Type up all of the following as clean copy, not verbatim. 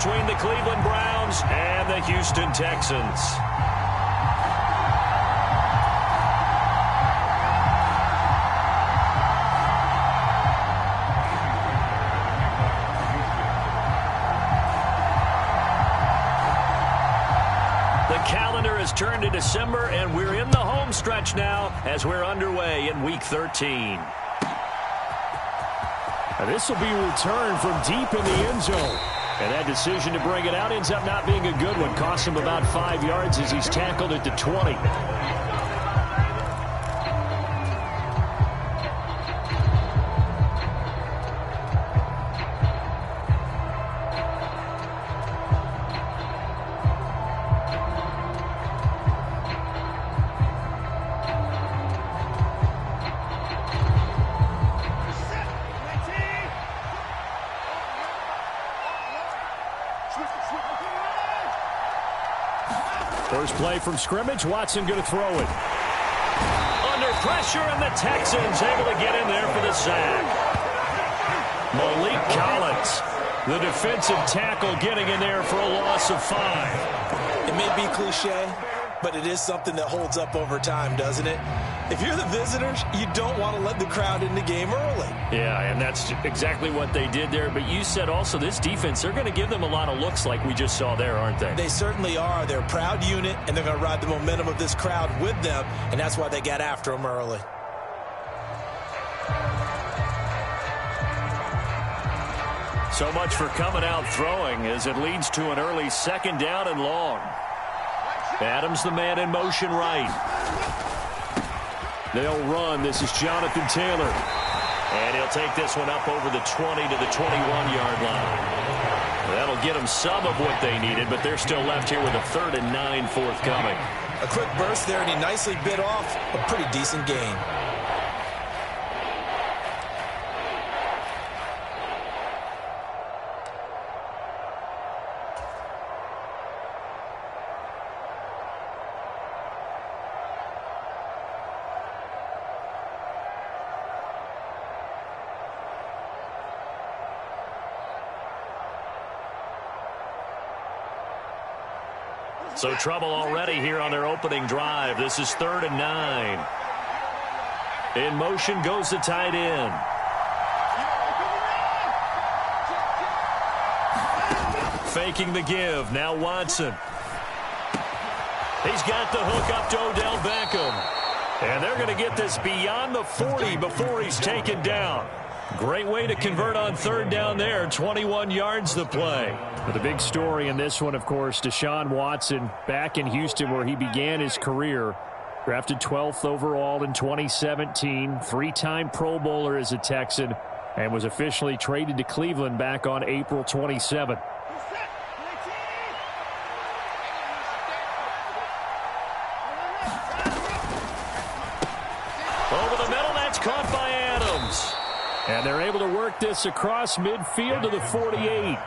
between the Cleveland Browns and the Houston Texans. The calendar has turned to December, and we're in the home stretch now as we're underway in Week 13. This will be a return from deep in the end zone. And that decision to bring it out ends up not being a good one. Costs him about 5 yards as he's tackled at the 20. First play from scrimmage. Watson going to throw it. Under pressure, and the Texans able to get in there for the sack. Malik Collins, the defensive tackle, getting in there for a loss of 5. It may be cliche, but it is something that holds up over time, doesn't it? If you're the visitors, you don't want to let the crowd in the game early. Yeah, and that's exactly what they did there. But you said also this defense, they're going to give them a lot of looks like we just saw there, aren't they? They certainly are. They're a proud unit, and they're going to ride the momentum of this crowd with them, and that's why they got after them early. So much for coming out throwing as it leads to an early 2nd down and long. Adams the man in motion right. They'll run. This is Jonathan Taylor. And he'll take this one up over the 20 to the 21-yard line. That'll get them some of what they needed, but they're still left here with a 3rd and 9 forthcoming. A quick burst there, and he nicely bit off a pretty decent gain. So trouble already here on their opening drive. This is 3rd and 9. In motion goes the tight end. Faking the give. Now Watson. He's got the hook up to Odell Beckham. And they're going to get this beyond the 40 before he's taken down. Great way to convert on 3rd down there. 21 yards the play. But the big story in this one, of course, Deshaun Watson back in Houston where he began his career. Drafted 12th overall in 2017. 3-time Pro Bowler as a Texan. And was officially traded to Cleveland back on April 27th. Over the middle, that's caught by Adams. And they're able to work this across midfield to the 48.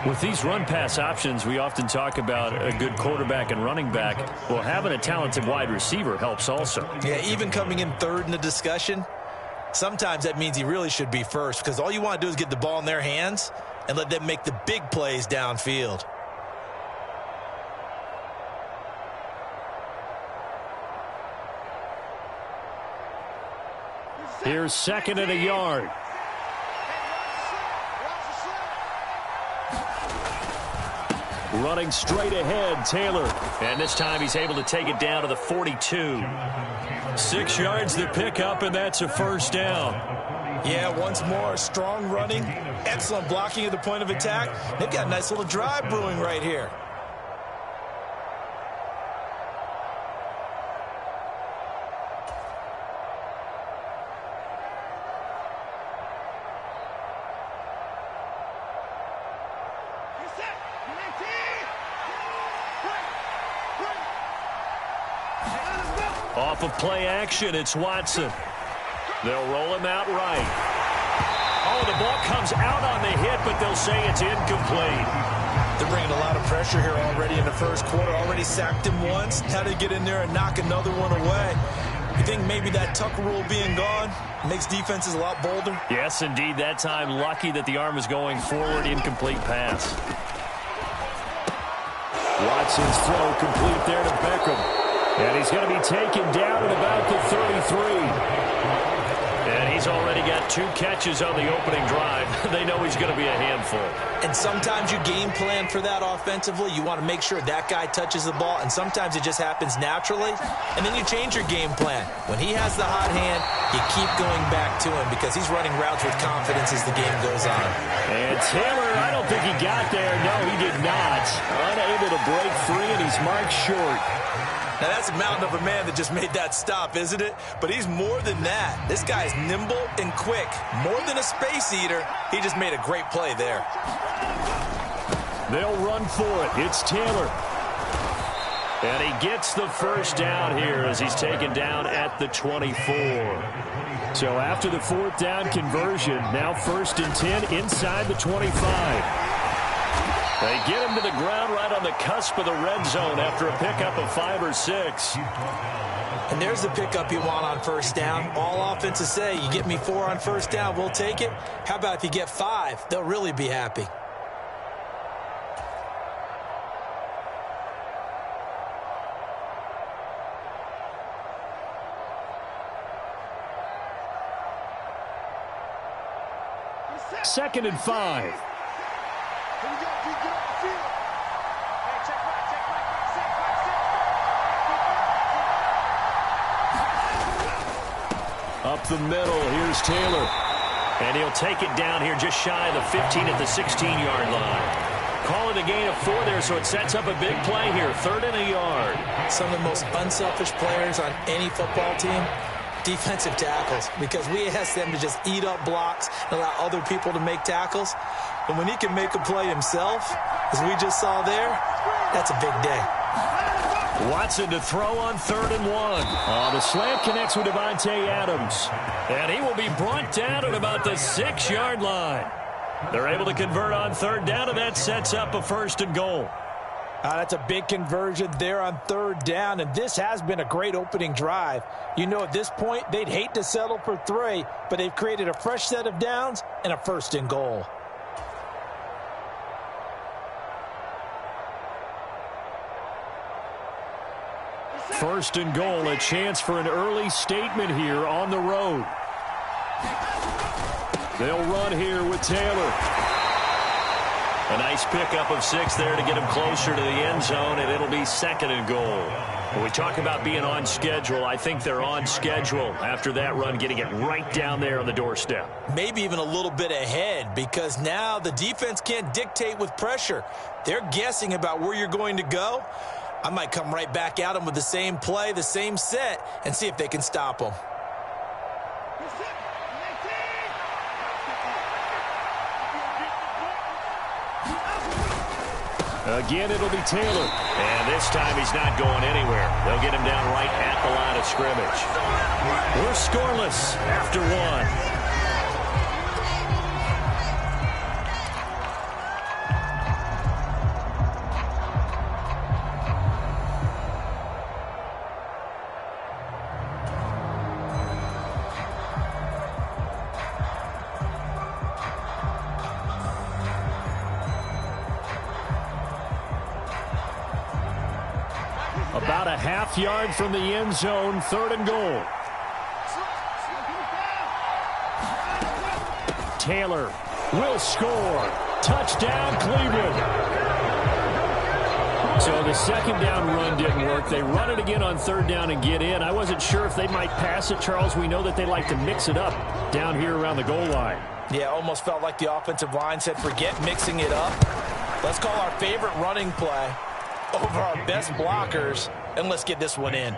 With these run-pass options, we often talk about a good quarterback and running back. Well, having a talented wide receiver helps also. Yeah, even coming in 3rd in the discussion, sometimes that means he really should be first because all you want to do is get the ball in their hands and let them make the big plays downfield. Here's 2nd and a yard. Running straight ahead, Taylor. And this time he's able to take it down to the 42. 6 yards to pick up, and that's a 1st down. Yeah, once more, strong running, excellent blocking at the point of attack. They've got a nice little drive brewing right here. Off of play action, it's Watson. They'll roll him out right. Oh, the ball comes out on the hit, but they'll say it's incomplete. They're bringing a lot of pressure here already in the 1st quarter. Already sacked him once. How to get in there and knock another one away. You think maybe that tuck rule being gone makes defenses a lot bolder? Yes, indeed. That time, lucky that the arm is going forward. Incomplete pass. Watson's throw complete there to Beckham. And he's going to be taken down at about the 33. And he's already got 2 catches on the opening drive. They know he's going to be a handful. And sometimes you game plan for that offensively. You want to make sure that guy touches the ball, and sometimes it just happens naturally. And then you change your game plan. When he has the hot hand, you keep going back to him because he's running routes with confidence as the game goes on. And Taylor, I don't think he got there. No, he did not. Unable to break free, and he's marked short. Now, that's a mountain of a man that just made that stop, isn't it? But he's more than that. This guy is nimble and quick. More than a space eater, he just made a great play there. They'll run for it. It's Taylor. And he gets the first down here as he's taken down at the 24. So after the 4th down conversion, now 1st and 10 inside the 25. They get him to the ground right on the cusp of the red zone after a pickup of 5 or 6. And there's the pickup you want on 1st down. All offenses say, you get me 4 on 1st down, we'll take it. How about if you get 5? They'll really be happy. Second and 5. Up the middle, here's Taylor. And he'll take it down here just shy of the 15 at the 16-yard line. Call it a gain of 4 there, so it sets up a big play here. 3rd and a yard. Some of the most unselfish players on any football team, defensive tackles, because we ask them to just eat up blocks and allow other people to make tackles. But when he can make a play himself, as we just saw there, that's a big day. Watson to throw on 3rd and 1. The slant connects with Devontae Adams. And he will be brought down at about the 6-yard line. They're able to convert on 3rd down, and that sets up a 1st and goal. That's a big conversion there on 3rd down, and this has been a great opening drive. You know, at this point, they'd hate to settle for 3, but they've created a fresh set of downs and a 1st and goal. First and goal, a chance for an early statement here on the road. They'll run here with Taylor. A nice pickup of 6 there to get him closer to the end zone, and it'll be 2nd and goal. When we talk about being on schedule, I think they're on schedule after that run, getting it right down there on the doorstep. Maybe even a little bit ahead, because now the defense can't dictate with pressure. They're guessing about where you're going to go. I might come right back at them with the same play, the same set, and see if they can stop them. Again, it'll be Taylor. And this time he's not going anywhere. They'll get him down right at the line of scrimmage. We're scoreless after 1. About a half-yard from the end zone, 3rd and goal. Taylor will score. Touchdown, Cleveland. So the 2nd down run didn't work. They run it again on 3rd down and get in. I wasn't sure if they might pass it, Charles. We know that they like to mix it up down here around the goal line. Yeah, almost felt like the offensive line said, forget mixing it up. Let's call our favorite running play over our best blockers, and let's get this one in.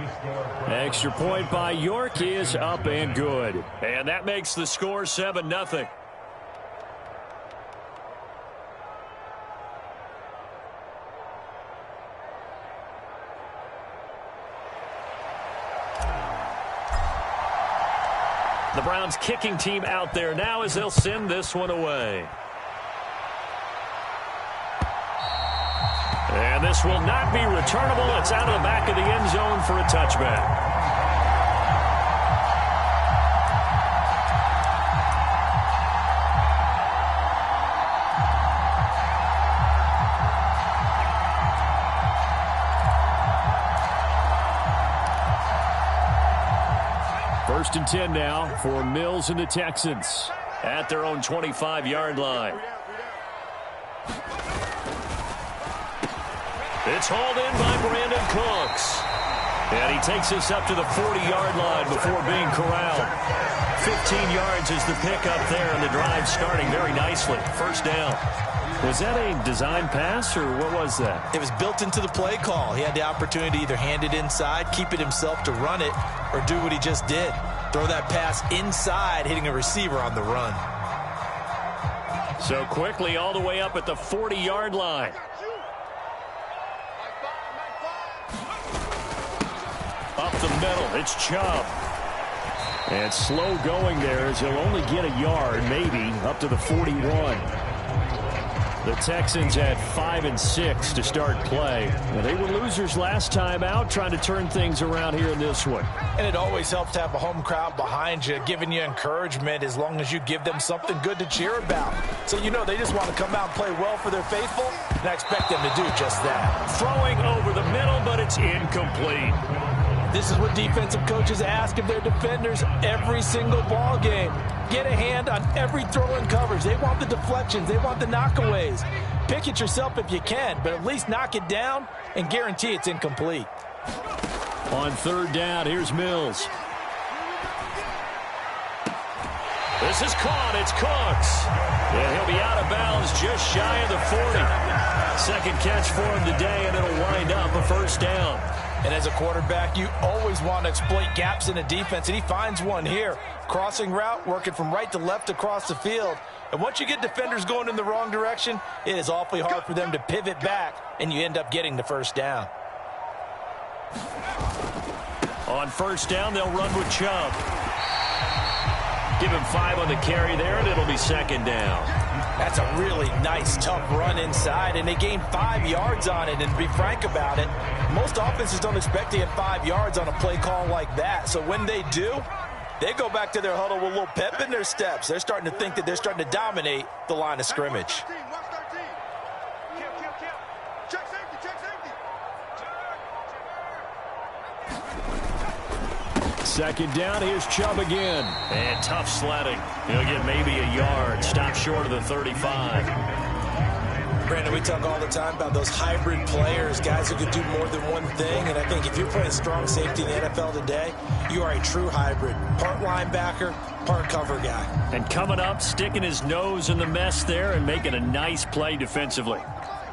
Extra point by York is up and good. And that makes the score 7-0. The Browns kicking team out there now as they'll send this one away. And this will not be returnable. It's out of the back of the end zone for a touchback. First and 10 now for Mills and the Texans. At their own 25-yard line. It's hauled in by Brandon Cooks. And he takes us up to the 40-yard line before being corralled. 15 yards is the pickup there, and the drive starting very nicely. First down. Was that a design pass, or what was that? It was built into the play call. He had the opportunity to either hand it inside, keep it himself to run it, or do what he just did. Throw that pass inside, hitting a receiver on the run. So quickly all the way up at the 40-yard line. Up the middle, it's Chubb. And slow going there as he'll only get a yard, maybe, up to the 41. The Texans had 5 and 6 to start play. Well, they were losers last time out, trying to turn things around here in this one. And it always helps to have a home crowd behind you, giving you encouragement as long as you give them something good to cheer about. So you know they just want to come out and play well for their faithful, and I expect them to do just that. Throwing over the middle, but it's incomplete. This is what defensive coaches ask of their defenders every single ball game. Get a hand on every throw in coverage. They want the deflections. They want the knockaways. Pick it yourself if you can, but at least knock it down and guarantee it's incomplete. On third down, here's Mills. This is caught. It's Cooks. And he'll be out of bounds just shy of the 40. Second catch for him today, and it'll wind up a first down. And as a quarterback, you always want to exploit gaps in a defense, and he finds one here. Crossing route, working from right to left across the field. And once you get defenders going in the wrong direction, it is awfully hard for them to pivot back, and you end up getting the first down. On first down, they'll run with Chubb. Give him 5 on the carry there, and it'll be second down. That's a really nice, tough run inside, and they gained 5 yards on it. And to be frank about it, most offenses don't expect to get 5 yards on a play call like that. So when they do, they go back to their huddle with a little pep in their steps. They're starting to think that they're starting to dominate the line of scrimmage. Second down, here's Chubb again. And tough sledding. He'll get maybe a yard. Stop short of the 35. Brandon, we talk all the time about those hybrid players, guys who can do more than one thing. And I think if you're playing strong safety in the NFL today, you are a true hybrid. Part linebacker, part cover guy. And coming up, sticking his nose in the mess there and making a nice play defensively.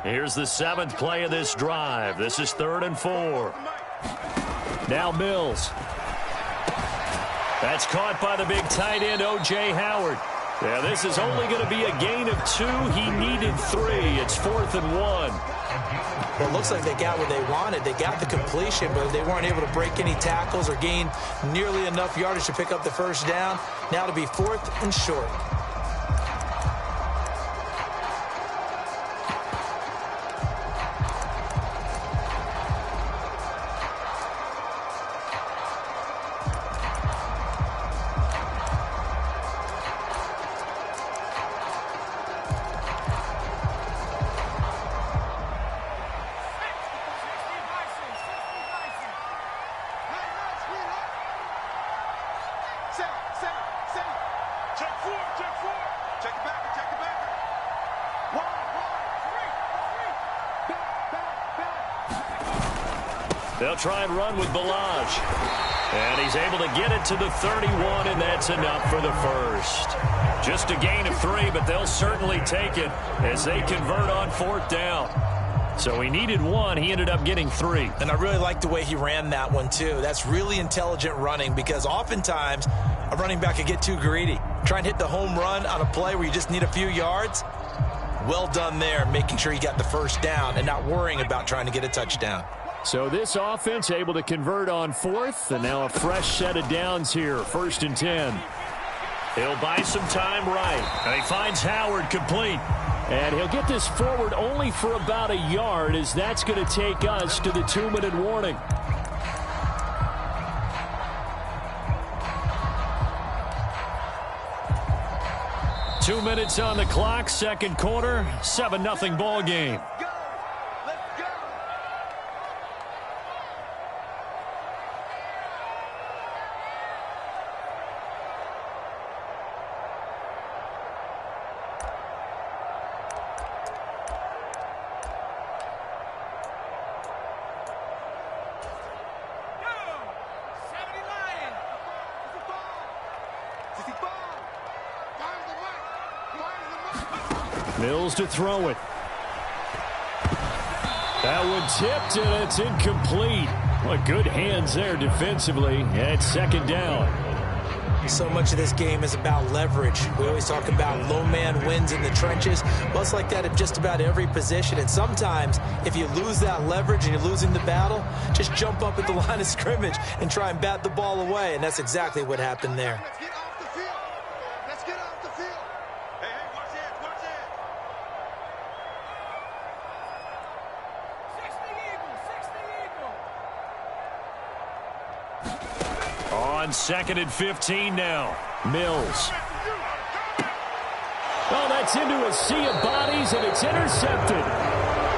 Here's the 7th play of this drive. This is 3rd and 4. Now Mills. That's caught by the big tight end, O.J. Howard. Yeah, this is only going to be a gain of 2. He needed 3. It's 4th and 1. Well, it looks like they got what they wanted. They got the completion, but they weren't able to break any tackles or gain nearly enough yardage to pick up the first down. Now to be 4th and short. They'll try and run with Balaj. And he's able to get it to the 31, and that's enough for the first. Just a gain of 3, but they'll certainly take it as they convert on 4th down. So he needed 1. He ended up getting 3. And I really like the way he ran that one, too. That's really intelligent running because oftentimes a running back can get too greedy. Try and hit the home run on a play where you just need a few yards. Well done there, making sure he got the first down and not worrying about trying to get a touchdown. So this offense able to convert on 4th, and now a fresh set of downs here, 1st and 10. He'll buy some time right. And he finds Howard complete. And he'll get this forward only for about a yard, as that's going to take us to the 2-minute warning. Two minutes on the clock, second quarter, 7-0 ball game. Mills to throw it. That one tipped, and it's incomplete. Well, good hands there defensively, and it's second down. So much of this game is about leverage. We always talk about low man wins in the trenches. Well, it's like that at just about every position. And sometimes, if you lose that leverage and you're losing the battle, just jump up at the line of scrimmage and try and bat the ball away. And that's exactly what happened there. Let's get off the field. Let's get off the field. Hey, watch it, watch it. 60 Eagles. On 2nd and 15 now. Mills. Oh, that's into a sea of bodies, and it's intercepted.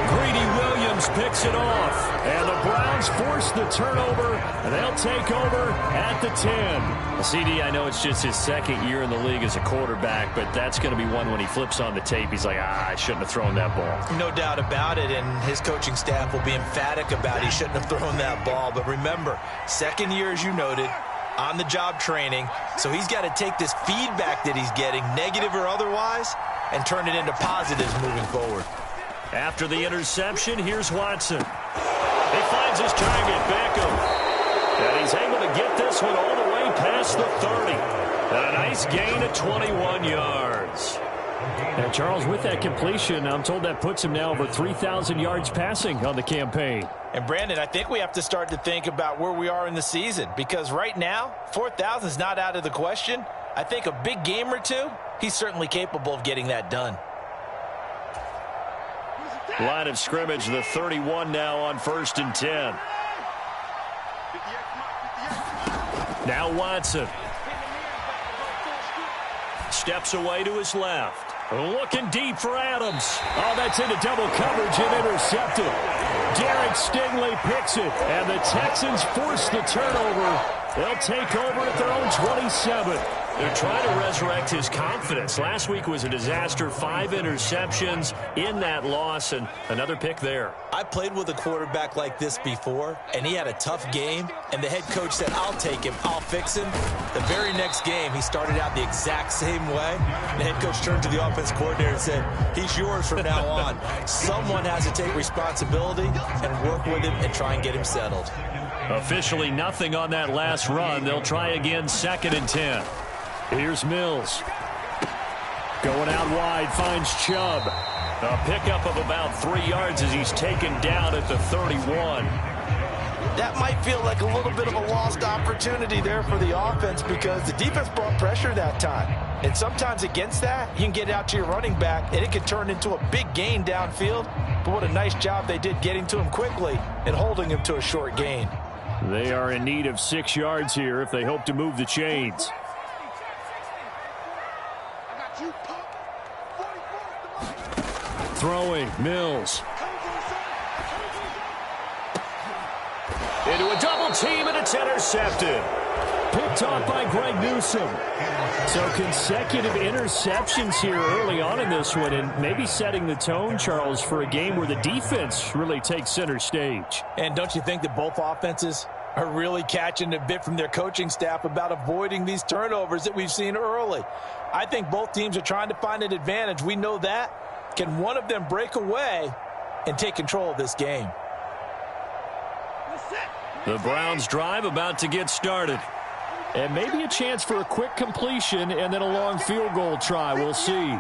Greedy Williams picks it off. And the Browns force the turnover, and they'll take over at the 10. CD, I know it's just his second year in the league as a quarterback, but that's going to be one when he flips on the tape. He's like, I shouldn't have thrown that ball. No doubt about it, and his coaching staff will be emphatic about he shouldn't have thrown that ball. But remember, second year, as you noted, on-the-job training, so he's got to take this feedback that he's getting, negative or otherwise, and turn it into positives moving forward. After the interception, here's Watson. He finds his target, Beckham. And he's able to get this one all the way past the 30. And a nice gain of 21 yards. And Charles, with that completion, I'm told that puts him now over 3,000 yards passing on the campaign. And Brandon, I think we have to start to think about where we are in the season, because right now, 4,000 is not out of the question. I think a big game or two, he's certainly capable of getting that done. Line of scrimmage, the 31 now on 1st and 10. Now Watson. Steps away to his left. Looking deep for Adams. Oh, that's into double coverage and intercepted. Derek Stingley picks it, and the Texans force the turnover. They'll take over at their own 27. They're trying to resurrect his confidence. Last week was a disaster. 5 interceptions in that loss, and another pick there. I played with a quarterback like this before, and he had a tough game, and the head coach said, I'll take him, I'll fix him. The very next game, he started out the exact same way. The head coach turned to the offense coordinator and said, he's yours from now on. Someone has to take responsibility and work with him and try and get him settled. Officially nothing on that last run. They'll try again 2nd and 10. Here's Mills. Going out wide, finds Chubb. A pickup of about 3 yards as he's taken down at the 31. That might feel like a little bit of a lost opportunity there for the offense, because the defense brought pressure that time. And sometimes against that, you can get out to your running back, and it can turn into a big gain downfield. But what a nice job they did getting to him quickly and holding him to a short gain. They are in need of 6 yards here if they hope to move the chains. Throwing, Mills. Into a double team, and it's intercepted. Picked off by Greg Newsome. So consecutive interceptions here early on in this one, and maybe setting the tone, Charles, for a game where the defense really takes center stage. And don't you think that both offenses are really catching a bit from their coaching staff about avoiding these turnovers that we've seen early? I think both teams are trying to find an advantage. We know that. Can one of them break away and take control of this game? The Browns drive about to get started. And maybe a chance for a quick completion and then a long field goal try. We'll see.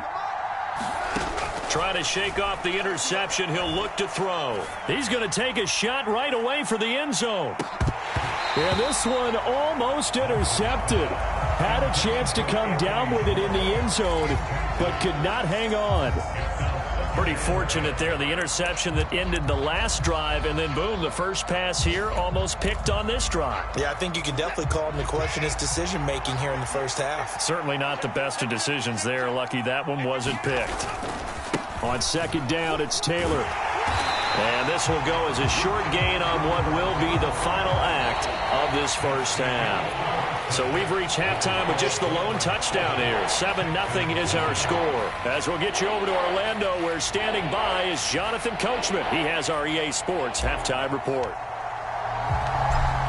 Trying to shake off the interception. He'll look to throw. He's going to take a shot right away for the end zone. And this one almost intercepted. Had a chance to come down with it in the end zone, but could not hang on. Pretty fortunate there. The interception that ended the last drive, and then boom, the first pass here almost picked on this drive. Yeah, I think you can definitely call into question his decision-making here in the first half. Certainly not the best of decisions there. Lucky that one wasn't picked. On 2nd down, it's Taylor. And this will go as a short gain on what will be the final act of this first half. So we've reached halftime with just the lone touchdown here. 7-0 is our score. As we'll get you over to Orlando, where standing by is Jonathan Coachman. He has our EA Sports halftime report.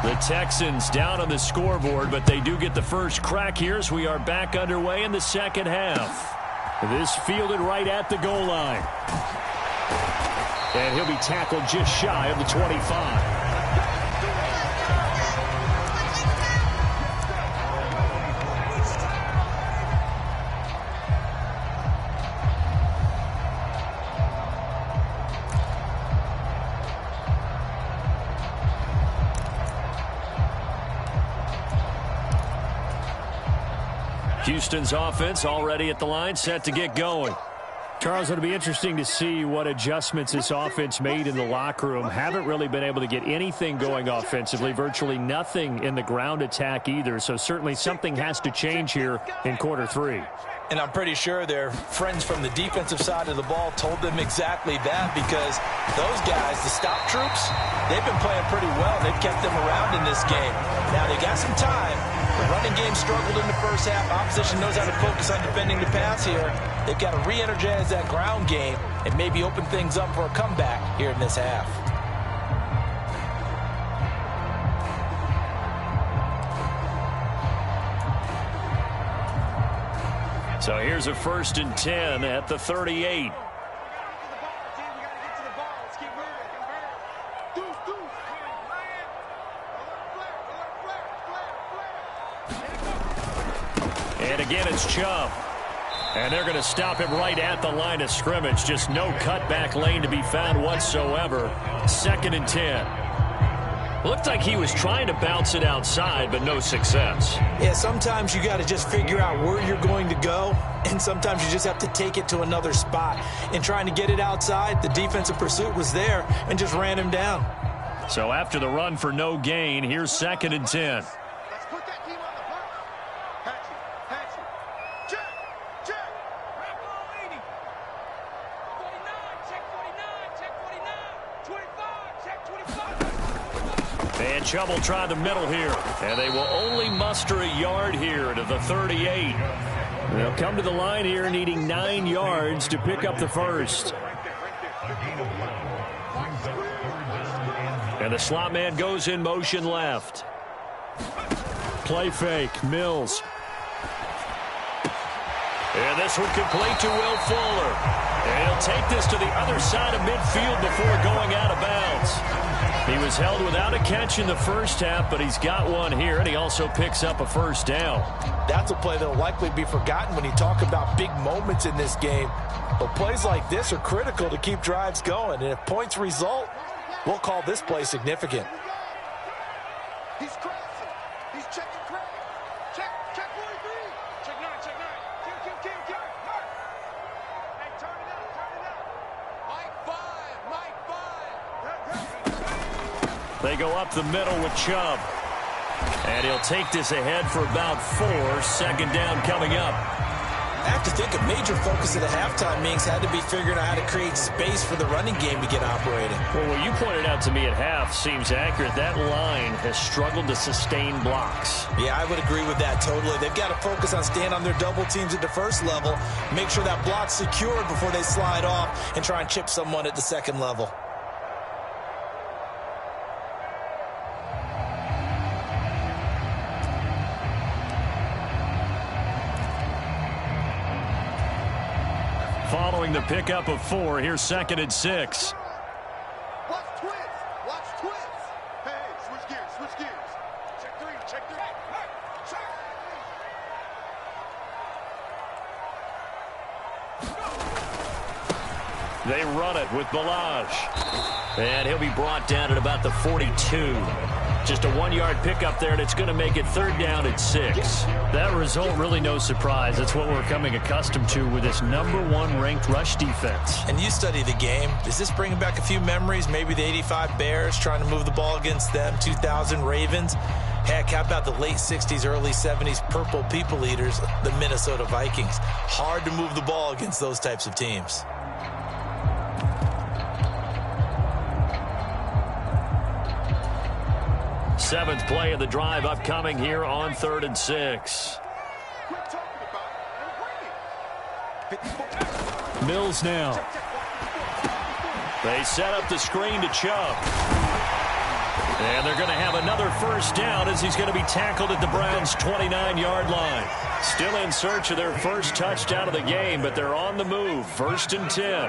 The Texans down on the scoreboard, but they do get the first crack here as we are back underway in the second half. This fielded right at the goal line. And he'll be tackled just shy of the 25. Houston's offense already at the line, set to get going. Charles, it'll be interesting to see what adjustments this offense made in the locker room. Haven't really been able to get anything going offensively, virtually nothing in the ground attack either. So certainly something has to change here in quarter three. And I'm pretty sure their friends from the defensive side of the ball told them exactly that, because those guys, the stop troops, they've been playing pretty well. They've kept them around in this game. Now, they got some time. The running game struggled in the first half. Opposition knows how to focus on defending the pass here. They've got to re-energize that ground game and maybe open things up for a comeback here in this half. So here's a 1st and 10 at the 38. And again, it's Chubb. And they're going to stop him right at the line of scrimmage. Just no cutback lane to be found whatsoever. 2nd and 10. Looked like he was trying to bounce it outside, but no success. Yeah, sometimes you got to just figure out where you're going to go, and sometimes you just have to take it to another spot. And trying to get it outside, the defensive pursuit was there and just ran him down. So after the run for no gain, here's 2nd and 10. Let's put that team on the block. Patchy. Check. Back ball 80. 49, check 49, check 49. 25, check 25. And Chubb will try the middle here. And they will only muster a yard here to the 38. They'll come to the line here needing 9 yards to pick up the first. And the slot man goes in motion left. Play fake, Mills. And this one complete to Will Fuller. And he'll take this to the other side of midfield before going out of bounds. He was held without a catch in the first half, but he's got one here, and he also picks up a first down. That's a play that will likely be forgotten when you talk about big moments in this game. But plays like this are critical to keep drives going, and if points result, we'll call this play significant. He's crossing. He's checking crack. Check 43. Check 9. Kill. Hey, turn it up. Mike 5. They go up the middle with Chubb. And he'll take this ahead for about 4. 2nd down coming up. I have to think a major focus of the halftime meetings had to be figuring out how to create space for the running game to get operating. Well, what you pointed out to me at half seems accurate. That line has struggled to sustain blocks. Yeah, I would agree with that totally. They've got to focus on staying on their double teams at the first level, make sure that block's secured before they slide off and try and chip someone at the second level. Following the pickup of 4, here's 2nd and 6. Watch twins. Hey, switch gears. Check 3. They run it with Balaj. And he'll be brought down at about the 42. Just a 1-yard pickup there, and it's going to make it 3rd down and 6. That result, really no surprise. That's what we're coming accustomed to with this #1 ranked rush defense. And you study the game. Does this bring back a few memories? Maybe the 85 Bears trying to move the ball against them, 2000 Ravens. Heck, how about the late 60s, early 70s Purple People Eaters, the Minnesota Vikings? Hard to move the ball against those types of teams. Seventh play of the drive upcoming here on 3rd and 6. Mills now. They set up the screen to Chubb. And they're going to have another first down as he's going to be tackled at the Browns' 29-yard line. Still in search of their first touchdown of the game, but they're on the move. 1st and 10.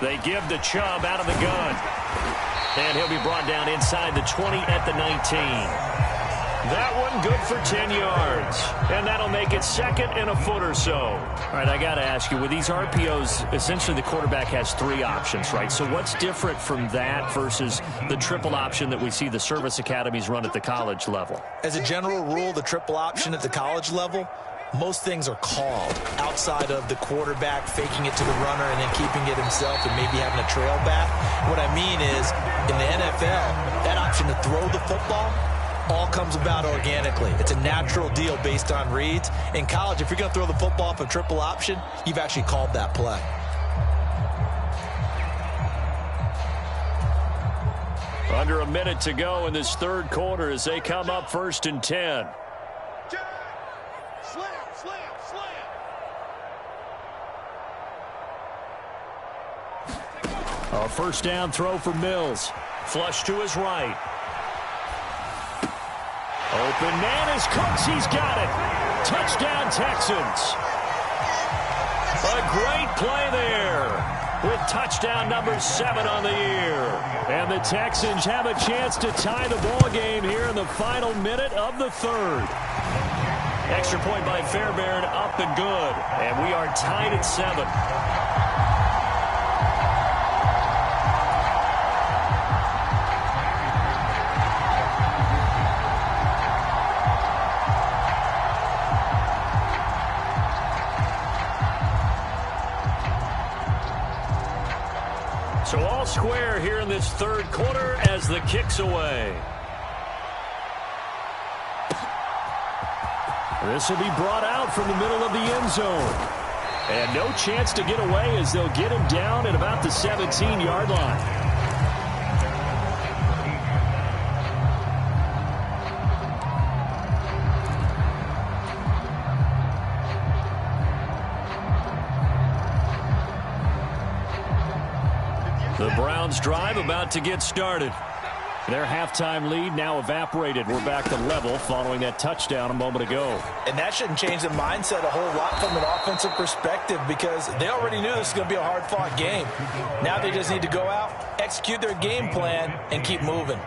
They give the Chubb out of the gun. And he'll be brought down inside the 20 at the 19. That one good for 10 yards. And that'll make it 2nd and a foot or so. All right, I got to ask you, with these RPOs, essentially the quarterback has 3 options, right? So what's different from that versus the triple option that we see the service academies run at the college level? As a general rule, the triple option at the college level, most things are called outside of the quarterback faking it to the runner and then keeping it himself and maybe having a trail back. What I mean is, in the NFL, that option to throw the football all comes about organically. It's a natural deal based on reads. In college, if you're going to throw the football off a triple option, you've actually called that play. Under a minute to go in this 3rd quarter as they come up 1st and 10. A first down throw for Mills. Flush to his right. Open man is Cooks. He's got it. Touchdown, Texans. A great play there with touchdown number 7 on the year. And the Texans have a chance to tie the ball game here in the final minute of the 3rd. Extra point by Fairbairn, up and good. And we are tied at 7. So all square here in this 3rd quarter as the kick's away. This will be brought out from the middle of the end zone. And no chance to get away as they'll get him down at about the 17-yard line. The Browns drive about to get started. Their halftime lead now evaporated. We're back to level following that touchdown a moment ago. And that shouldn't change the mindset a whole lot from an offensive perspective because they already knew this was going to be a hard-fought game. Now they just need to go out, execute their game plan, and keep moving.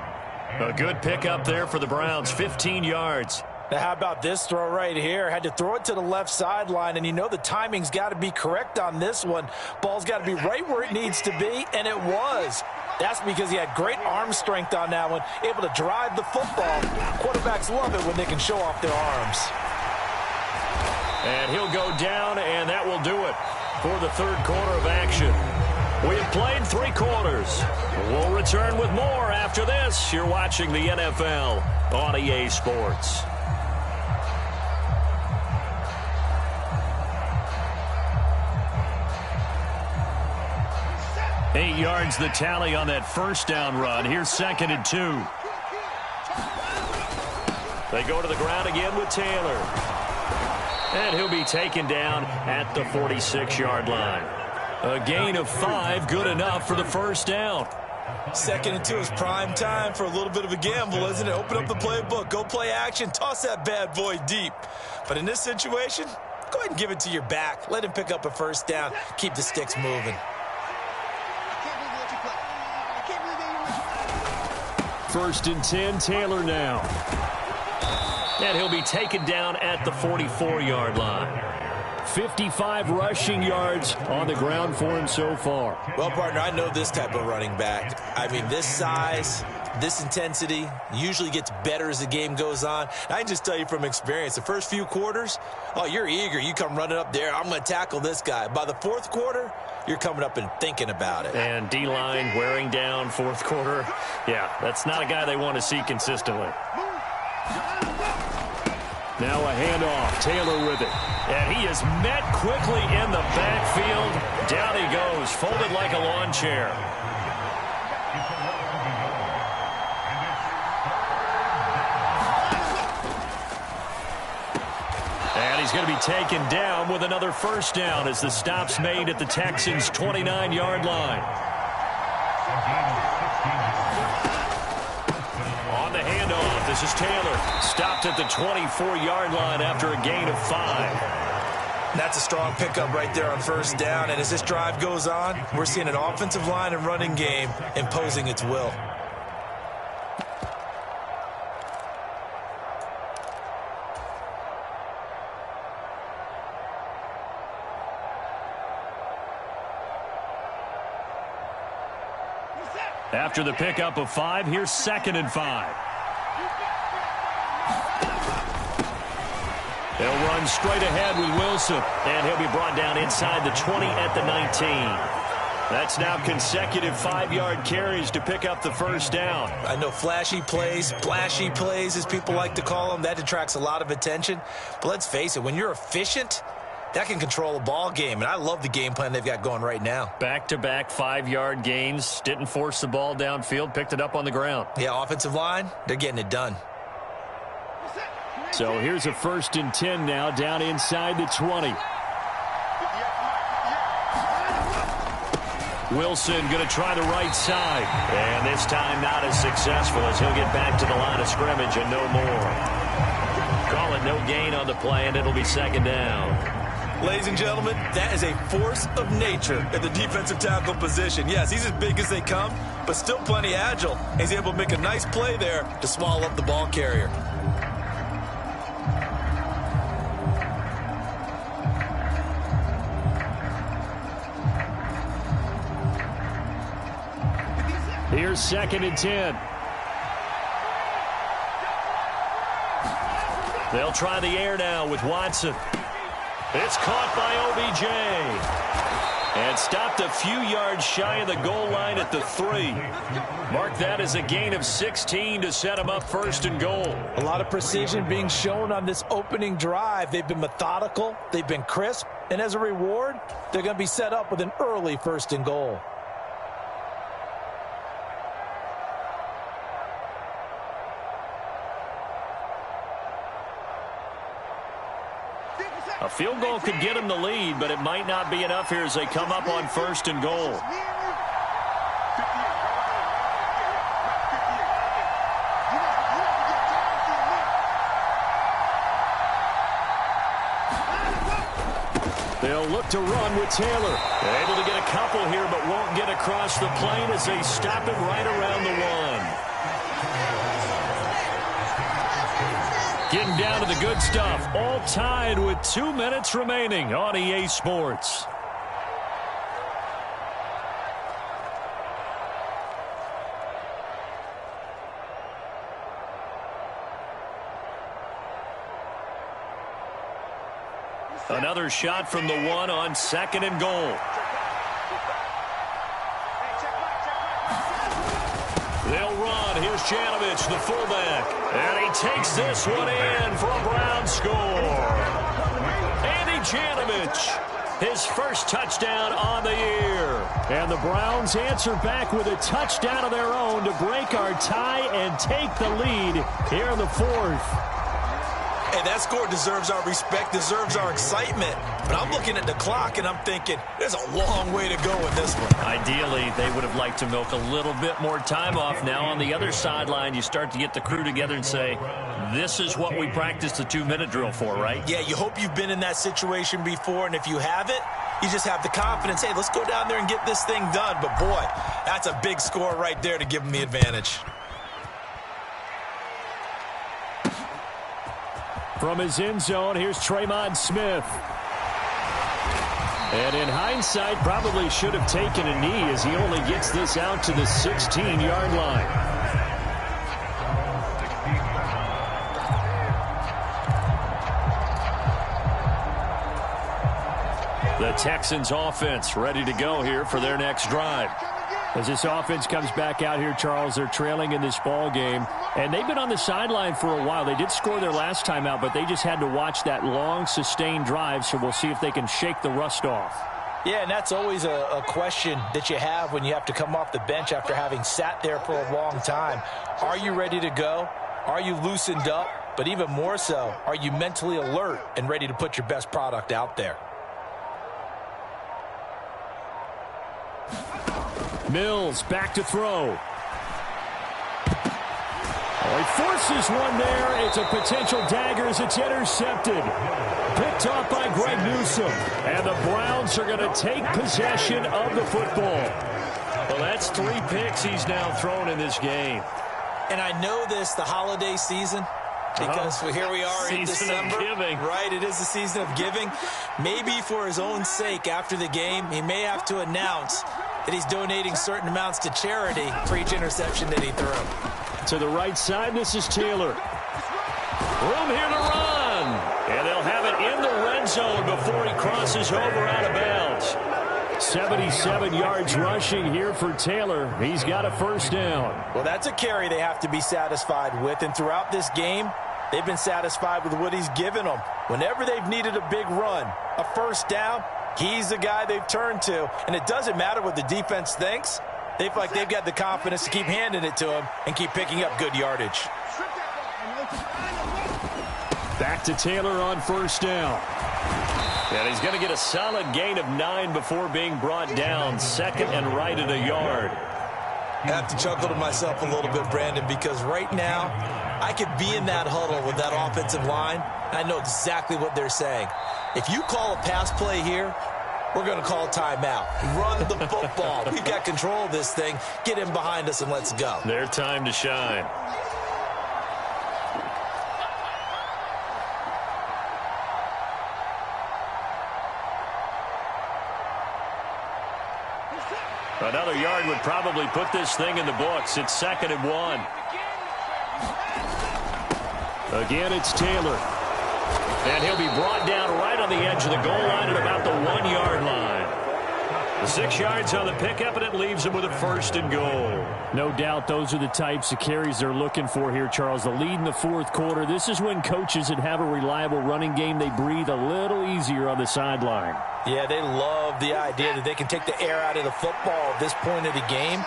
A good pickup there for the Browns, 15 yards. Now, how about this throw right here? Had to throw it to the left sideline, and you know the timing's got to be correct on this one. Ball's got to be right where it needs to be, and it was. That's because he had great arm strength on that one, able to drive the football. Quarterbacks love it when they can show off their arms. And he'll go down, and that will do it for the 3rd quarter of action. We have played 3 quarters. We'll return with more after this. You're watching the NFL on EA Sports. 8 yards the tally on that first down run. Here's 2nd and 2. They go to the ground again with Taylor. And he'll be taken down at the 46-yard line. A gain of 5, good enough for the first down. 2nd and 2 is prime time for a little bit of a gamble, isn't it? Open up the playbook, go play action, toss that bad boy deep. But in this situation, go ahead and give it to your back. Let him pick up a first down. Keep the sticks moving. 1st and 10, Taylor now. And he'll be taken down at the 44-yard line. 55 rushing yards on the ground for him so far. Well, partner, I know this type of running back. I mean, this size, this intensity usually gets better as the game goes on. I can just tell you from experience, the first few quarters, oh, you're eager. You come running up there, I'm going to tackle this guy. By the 4th quarter, you're coming up and thinking about it. And D-line wearing down 4th quarter. Yeah, that's not a guy they want to see consistently. Now a handoff. Taylor with it. And he is met quickly in the backfield. Down he goes, folded like a lawn chair. he's going to be taken down with another first down as the stop's made at the Texans' 29-yard line. On the handoff, this is Taylor. Stopped at the 24-yard line after a gain of 5. That's a strong pickup right there on first down. And as this drive goes on, we're seeing an offensive line and running game imposing its will. After the pickup of 5, here's 2nd and 5. He'll run straight ahead with Wilson, and he'll be brought down inside the 20 at the 19. That's now consecutive 5-yard carries to pick up the first down. I know flashy plays, splashy plays, as people like to call them, that attracts a lot of attention. But let's face it, when you're efficient, that can control a ball game, and I love the game plan they've got going right now. Back-to-back 5-yard gains, didn't force the ball downfield, picked it up on the ground. Yeah, offensive line, they're getting it done. So here's a 1st and 10 now, down inside the 20. Wilson going to try the right side. And this time not as successful as he'll get back to the line of scrimmage and no more. Call it no gain on the play, and it'll be 2nd down. Ladies and gentlemen, that is a force of nature at the defensive tackle position. Yes, he's as big as they come, but still plenty agile. He's able to make a nice play there to swallow up the ball carrier. Here's 2nd and 10. They'll try the air now with Watson. It's caught by OBJ. And stopped a few yards shy of the goal line at the 3. Mark that as a gain of 16 to set him up 1st and goal. A lot of precision being shown on this opening drive. They've been methodical. They've been crisp. And as a reward, they're going to be set up with an early 1st and goal. A field goal could get them the lead, but it might not be enough here as they come up on 1st and goal. They'll look to run with Taylor. They're able to get a couple here, but won't get across the plane as they stop it right around the 1. Getting down to the good stuff. All tied with 2 minutes remaining on EA Sports. Another shot from the 1 on 2nd and goal. They'll run. Here's Janovich, the fullback. And he takes this one in for a Brown score. Andy Janovich, his first touchdown on the year. And the Browns answer back with a touchdown of their own to break our tie and take the lead here in the 4th. Hey, that score deserves our respect, deserves our excitement. But I'm looking at the clock, and I'm thinking, there's a long way to go in this one. Ideally, they would have liked to milk a little bit more time off. Now, on the other sideline, you start to get the crew together and say, this is what we practiced the 2-minute drill for, right? Yeah, you hope you've been in that situation before, and if you haven't, you just have the confidence, hey, let's go down there and get this thing done. But, boy, that's a big score right there to give them the advantage. From his end zone, here's Tremon Smith. And in hindsight, probably should have taken a knee as he only gets this out to the 16-yard line. The Texans offense ready to go here for their next drive. As this offense comes back out here, Charles, they're trailing in this ball game, and they've been on the sideline for a while. They did score their last time out, but they just had to watch that long, sustained drive, so we'll see if they can shake the rust off. Yeah, and that's always a question that you have when you have to come off the bench after having sat there for a long time. Are you ready to go? Are you loosened up? but even more so, are you mentally alert and ready to put your best product out there? Mills back to throw. Oh, he forces one there. It's a potential dagger as it's intercepted. Picked off by Greg Newsome. And the Browns are going to take possession of the football. Well, that's 3 picks he's now thrown in this game. And I know this, the holiday season, because here we are in December. Season of giving. Right, it is the season of giving. Maybe for his own sake, after the game, he may have to announce that he's donating certain amounts to charity for each interception that he threw. To the right side, this is Taylor. Room here to run. And they'll have it in the red zone before he crosses over out of bounds. 77 yards rushing here for Taylor. He's got a first down. Well, that's a carry they have to be satisfied with. And throughout this game, they've been satisfied with what he's given them. Whenever they've needed a big run, a first down, he's the guy they've turned to. And it doesn't matter what the defense thinks. They feel like they've got the confidence to keep handing it to him and keep picking up good yardage. Back to Taylor on first down. And he's going to get a solid gain of 9 before being brought down. Second and right at a yard. I have to chuckle to myself a little bit, Brandon, because right now I could be in that huddle with that offensive line. I know exactly what they're saying. If you call a pass play here, we're going to call timeout. Run the football. We've got control of this thing. Get him behind us and let's go. Their time to shine. Another yard would probably put this thing in the books. It's 2nd and 1. Again, it's Taylor. And he'll be brought down right on the edge of the goal line at about the 1-yard line. The 6 yards on the pickup, and it leaves him with a 1st and goal. No doubt those are the types of carries they're looking for here, Charles. The lead in the 4th quarter. This is when coaches that have a reliable running game, they breathe a little easier on the sideline. Yeah, they love the idea that they can take the air out of the football at this point of the game.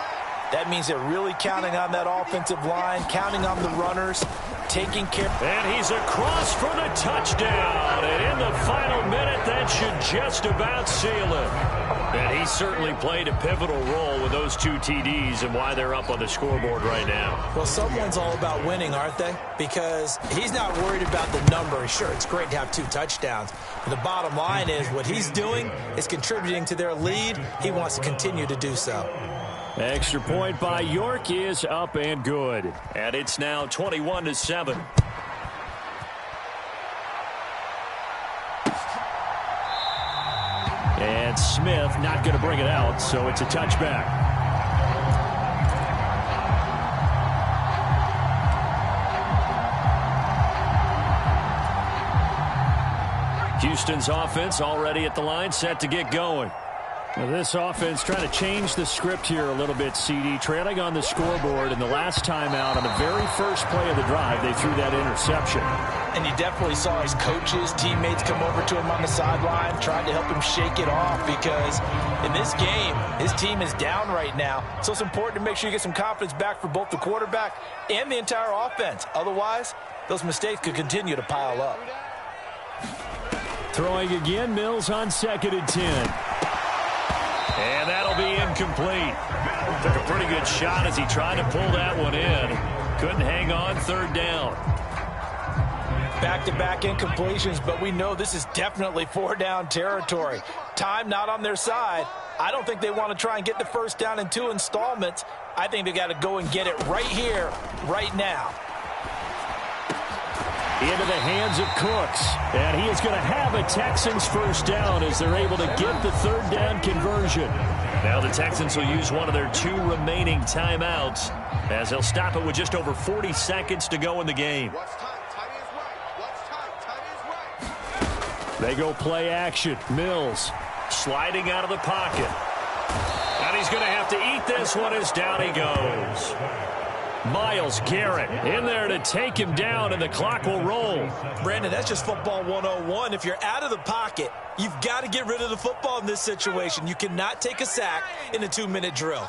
That means they're really counting on that offensive line, counting on the runners, taking care. And he's across for the touchdown. And in the final minute, that should just about seal it. And he certainly played a pivotal role with those 2 TDs and why they're up on the scoreboard right now. Well, someone's all about winning, aren't they? Because he's not worried about the number. Sure, it's great to have 2 touchdowns. But the bottom line is what he's doing is contributing to their lead. He wants to continue to do so. Extra point by York is up and good. And it's now 21-7. And Smith not going to bring it out, so it's a touchback. Houston's offense already at the line, set to get going. Now this offense trying to change the script here a little bit, CD. Trailing on the scoreboard, and the last time out on the very first play of the drive, they threw that interception. And you definitely saw his coaches, teammates come over to him on the sideline, tried to help him shake it off because in this game, his team is down right now. So it's important to make sure you get some confidence back for both the quarterback and the entire offense. Otherwise, those mistakes could continue to pile up. Throwing again, Mills on 2nd and 10. And that'll be incomplete. Took a pretty good shot as he tried to pull that one in. Couldn't hang on, 3rd down. Back-to-back incompletions, but we know this is definitely 4-down territory. Time not on their side. I don't think they want to try and get the first down in 2 installments. I think they got to go and get it right here, right now. Into the hands of Cooks. And he is going to have a Texans first down as they're able to get the 3rd down conversion. Now the Texans will use one of their 2 remaining timeouts as they'll stop it with just over 40 seconds to go in the game. They go play action. Mills sliding out of the pocket. And he's going to have to eat this one as down he goes. Myles Garrett in there to take him down, and the clock will roll. Brandon, that's just football 101. If you're out of the pocket, you've got to get rid of the football in this situation. You cannot take a sack in a 2-minute drill.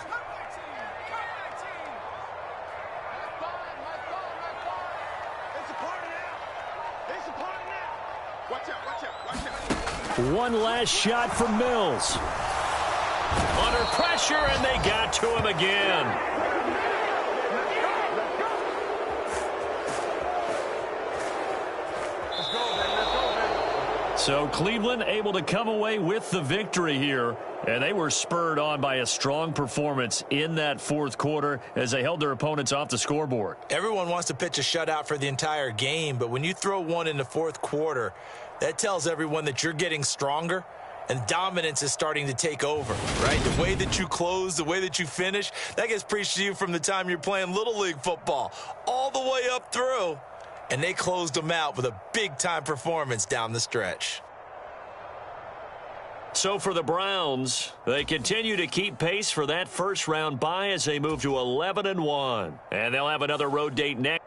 One last shot for Mills. Under pressure, and they got to him again. So Cleveland able to come away with the victory here, and they were spurred on by a strong performance in that fourth quarter as they held their opponents off the scoreboard. Everyone wants to pitch a shutout for the entire game, but when you throw one in the fourth quarter, that tells everyone that you're getting stronger and dominance is starting to take over, right? The way that you close, the way that you finish, that gets preached to you from the time you're playing Little League football all the way up through. And they closed them out with a big-time performance down the stretch. So for the Browns, they continue to keep pace for that first-round bye as they move to 11-1. And they'll have another road date next.